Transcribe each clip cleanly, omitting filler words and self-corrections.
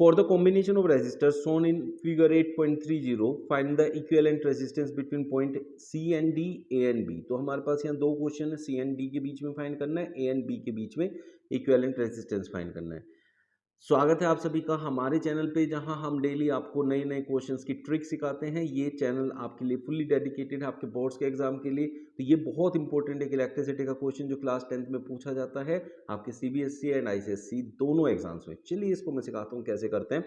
For the combination of resistors shown in figure 8.30, find the equivalent resistance between point C and D, A and B। तो हमारे पास यहाँ दो question है, C and D के बीच में find करना है, A and B के बीच में इक्विवेलेंट रेजिस्टेंस फाइंड करना है। स्वागत है आप सभी का हमारे चैनल पे, जहां हम डेली आपको नए नए क्वेश्चंस की ट्रिक सिखाते हैं। ये चैनल आपके लिए फुल्ली डेडिकेटेड है आपके बोर्ड्स के एग्जाम के लिए। तो ये बहुत इंपॉर्टेंट है कि इलेक्ट्रिसिटी का क्वेश्चन जो क्लास 10th में पूछा जाता है आपके सीबीएसई एंड आईसीएसई दोनों एग्जाम्स में। चलिए इसको मैं सिखाता हूँ कैसे करते हैं।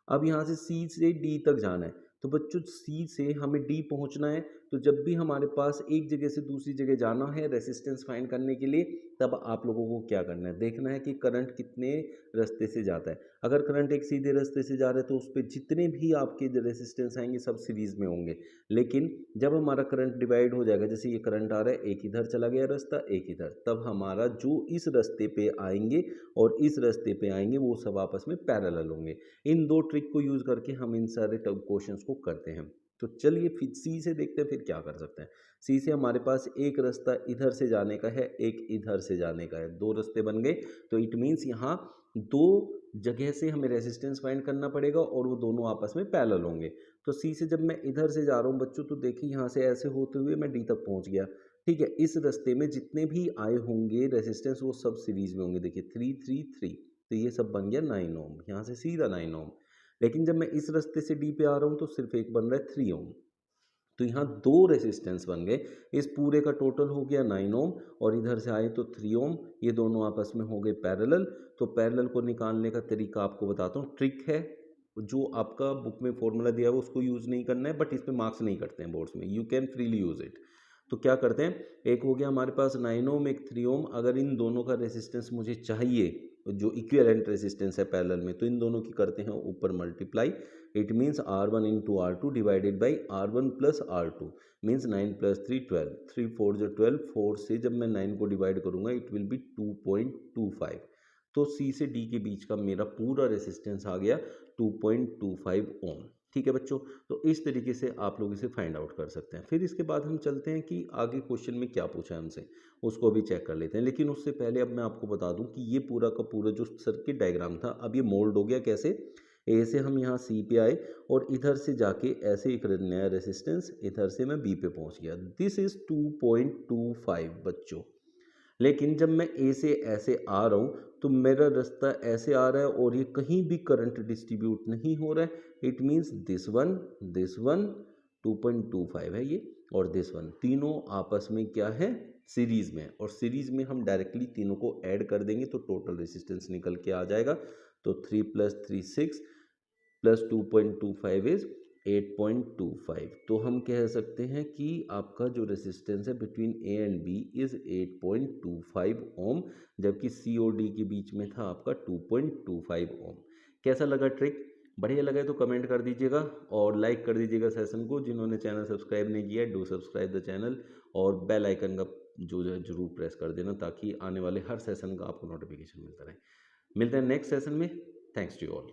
अब यहाँ से सी से डी तक जाना है, तो बच्चों सी से हमें डी पहुँचना है। तो जब भी हमारे पास एक जगह से दूसरी जगह जाना है रेसिस्टेंस फाइंड करने के लिए, तब आप लोगों को क्या करना है, देखना है कि करंट कितने रास्ते से जाता है। अगर करंट एक सीधे रास्ते से जा रहा है तो उस पर जितने भी आपके रेसिस्टेंस आएंगे सब सीरीज में होंगे। लेकिन जब हमारा करंट डिवाइड हो जाएगा, जैसे ये करंट आ रहा है, एक इधर चला गया रास्ता, एक इधर, तब हमारा जो इस रास्ते पे आएंगे और इस रास्ते पे आएंगे वो सब आपस में पैरेलल होंगे। इन दो ट्रिक को यूज करके हम इन सारे क्वेश्चंस को करते हैं। तो चलिए फिर सी से देखते हैं फिर क्या कर सकते हैं। सी से हमारे पास एक रास्ता इधर से जाने का है, एक इधर से जाने का है, दो रास्ते बन गए। तो इट मीन्स यहाँ दो जगह से हमें रेजिस्टेंस फाइंड करना पड़ेगा और वो दोनों आपस में पैरेलल होंगे। तो सी से जब मैं इधर से जा रहा हूँ बच्चों, तो देखिए यहाँ से ऐसे होते हुए मैं डी तक पहुँच गया। ठीक है, इस रास्ते में जितने भी आए होंगे रेजिस्टेंस वो सब सीरीज में होंगे। देखिए 3 3 3, तो ये सब बन गया 9 ओम, यहाँ से सीधा 9 ओम। लेकिन जब मैं इस रास्ते से डी पे आ रहा हूँ तो सिर्फ एक बन रहा है 3 ओम। तो यहाँ दो रेजिस्टेंस बन गए, इस पूरे का टोटल हो गया 9 ओम और इधर से आए तो 3 ओम, ये दोनों आपस में हो गए पैरेलल। तो पैरेलल को निकालने का तरीका आपको बताता हूँ, ट्रिक है जो आपका बुक में फॉर्मूला दिया है उसको यूज़ नहीं करना है, बट इस पे मार्क्स नहीं करते हैं बोर्ड्स में, you can freely use it. तो क्या करते हैं, एक हो गया हमारे पास 9 ओम, एक 3 ओम। अगर इन दोनों का रेजिस्टेंस मुझे चाहिए जो इक्विवेलेंट रेजिस्टेंस है पैरेलल में, तो इन दोनों की करते हैं ऊपर multiply. It means R1 into R2 divided by R1 plus R2 means 9 plus 3 12, 3 4 जो 12, 4 से जब मैं 9 को डिवाइड करूंगा इट विल बी 2.25। तो सी से डी के बीच का मेरा पूरा रेजिस्टेंस आ गया 2.25 ओम। ठीक है बच्चों, तो इस तरीके से आप लोग इसे फाइंड आउट कर सकते हैं। फिर इसके बाद हम चलते हैं कि आगे क्वेश्चन में क्या पूछा है हमसे, उसको भी चेक कर लेते हैं। लेकिन उससे पहले अब मैं आपको बता दूं कि ये पूरा का पूरा जो सर्किट डायग्राम था अब ये मोल्ड हो गया। कैसे, ए से हम यहाँ सी पे आए और इधर से जाके ऐसे एक नया रेजिस्टेंस, इधर से मैं बी पे पहुंच गया। दिस इज 2.25 बच्चों। लेकिन जब मैं ए से ऐसे आ रहा हूँ तो मेरा रास्ता ऐसे आ रहा है और ये कहीं भी करंट डिस्ट्रीब्यूट नहीं हो रहा है। इट मीन्स दिस वन 2.25 है ये, और दिस वन, तीनों आपस में क्या है, सीरीज में। और सीरीज में हम डायरेक्टली तीनों को ऐड कर देंगे तो टोटल रेजिस्टेंस निकल के आ जाएगा। तो 3 + 3 6 प्लस 2.25 इज 8.25। तो हम कह सकते हैं कि आपका जो रेजिस्टेंस है between A and B is 8.25 ohm, जबकि सी और डी के बीच में था आपका 2.25 ओम। कैसा लगा ट्रिक? बढ़िया लगा तो कमेंट कर दीजिएगा और लाइक कर दीजिएगा सेशन को। जिन्होंने चैनल सब्सक्राइब नहीं किया डू सब्सक्राइब द चैनल, और बेल आइकन का जो है जरूर प्रेस कर देना ताकि आने वाले हर सेशन का आपको नोटिफिकेशन मिलता रहे। मिलते हैं नेक्स्ट सेशन में। Thanks to all.